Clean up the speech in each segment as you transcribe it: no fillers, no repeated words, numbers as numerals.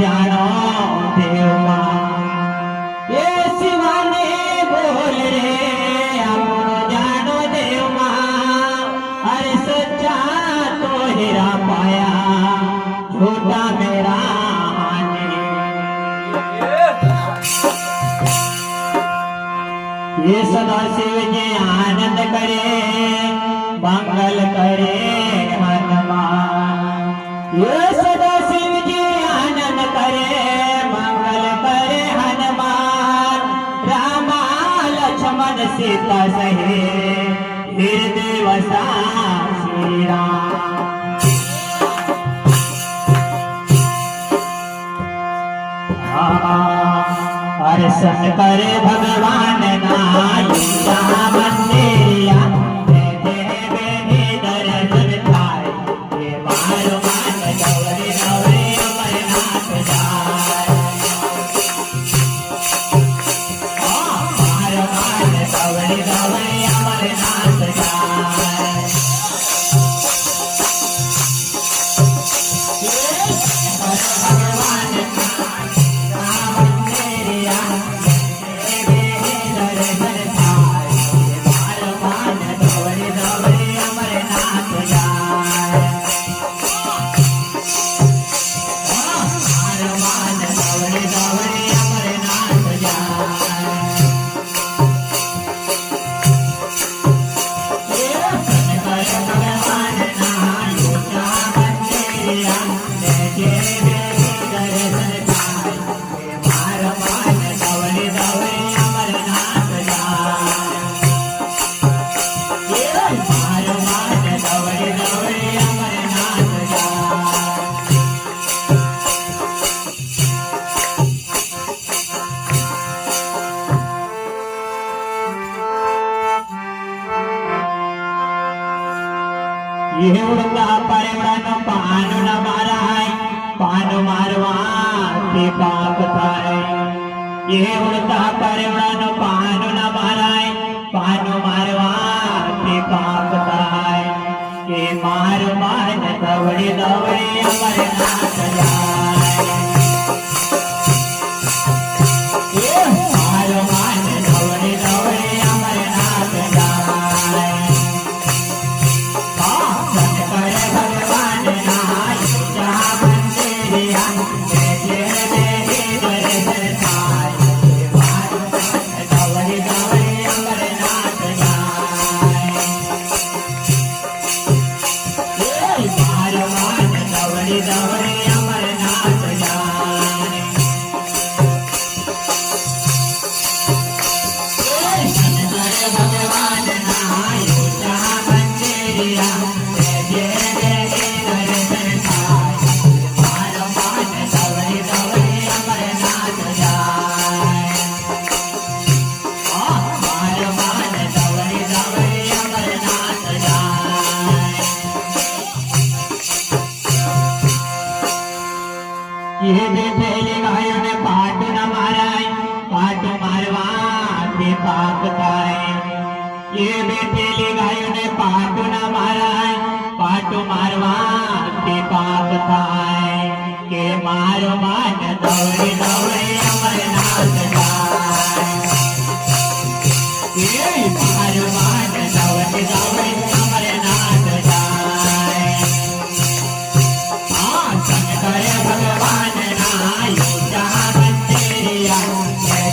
जानो देवमा ये शिवाने बोल रे आपनो जानो देवमा अरे सच्चा तो हीरा पाया झूठा मेरा ये सदा शिव जी आनंद करे मंगल करे हनुमान ये सदा शिव जी आनंद करे मंगल करे हनुमान रामा लक्ष्मण सीता सहे हृदय वसा श्री राम अर्चन करे भगवान नायिका मंदिरिया देवे भी दर्शन पाए ये मारो मान गौरी गौरी अमरनाथ जाए मारो मान गौरी गौरी अमरनाथ जाए भगवान ये उड़ता परिवड़न पानु न माराय पानु मारवा ते पाप थाय ये उड़ता परिवड़न पानु न माराय पानु मारवा ते पाप थाय के मार मान दवड़ी दवड़ी अमरनाथ जाय ये मार मान दवड़ी दवड़ी अमरनाथ जाय भगवान नायिका मंदिरिया देवे दर्शन पाए गौरी गौरी अमरनाथ जाए मारो मान गौरी गौरी अमरनाथ जाए भगवान नायिका मंदिरिया ये बेटेली गायों ने पाटू न माराय पाटू मारवा ते पाप थाय ये बेटेली गायों ने पाटू न माराय पाटू मारवा ते पाप थाय के मारो मान दौड़ी दौड़ी अमरनाथ जाए ये मारो मान दौड़ी दौड़ी अमरनाथ जाए करे भगवान नायिका मंदिरिया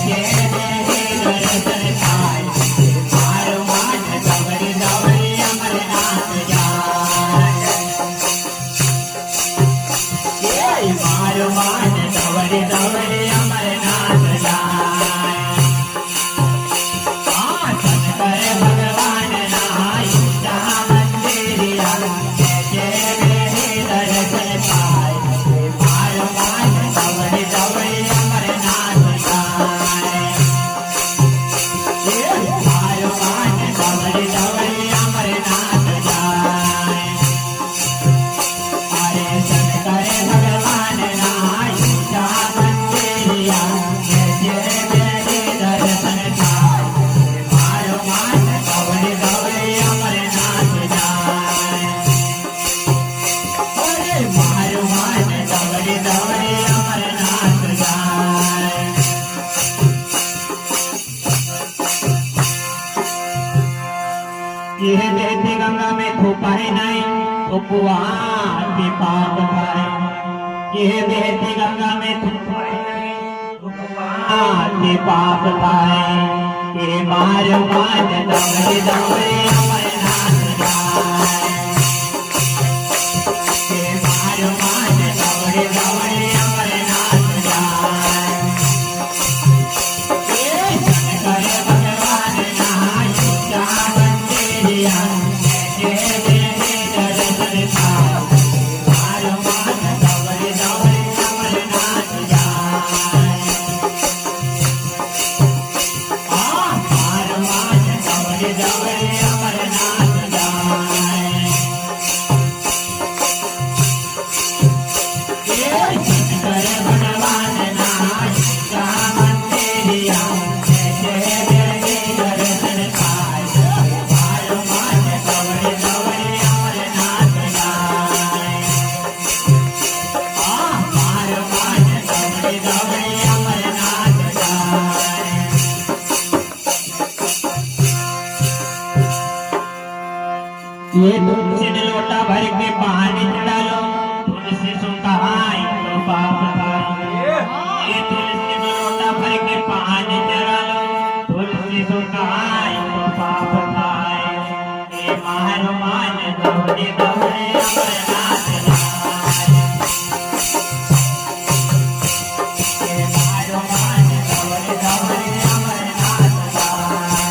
देवे दर्शन पाए मारो मान दवड़ी दवड़ी अमरनाथ जाए मारो मान दवड़ी दवड़ी अमरनाथ जाए करे भगवान नायिका मंदिरिया देवे दर्शन पाए दवड़ी दवड़ी अमरनाथ जाए मारो मान दवड़ी दवड़ी अमरनाथ जाए अरे सन करे भगवान नायिका मंदिर थूकवाથી પાપ થાય એ બેટી ગંગા में थूकवाથી पाप થાય કે મારો માન દવડે દવડે અમરનાથ જાય કે મારો માન દવડે દવડે અમરનાથ જાય એ શંકર ભગવાનના ઈચ્છા મંદિરિયા ये तुलसी ने लोटा भर के पानी चढ़ा लो तुलसी सुखाई तो पाप खाई ये तुलसी ने लोटा भर के पानी चढ़ा लो तुलसी सुखाई तो पाप खाई ये मारो मान दौड़े दौड़े अमरनाथ जाए ये मारो मान दौड़े दौड़े अमरनाथ जाए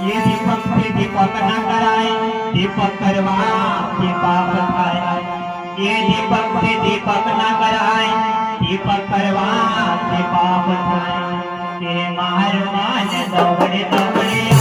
ये दीपक से दीपक न कराए दीपक करवाથી પાપ થાય ये दीपक से दीपक न कराए दीपक करवाથી પાપ થાય કે માર માન દવડે દવડે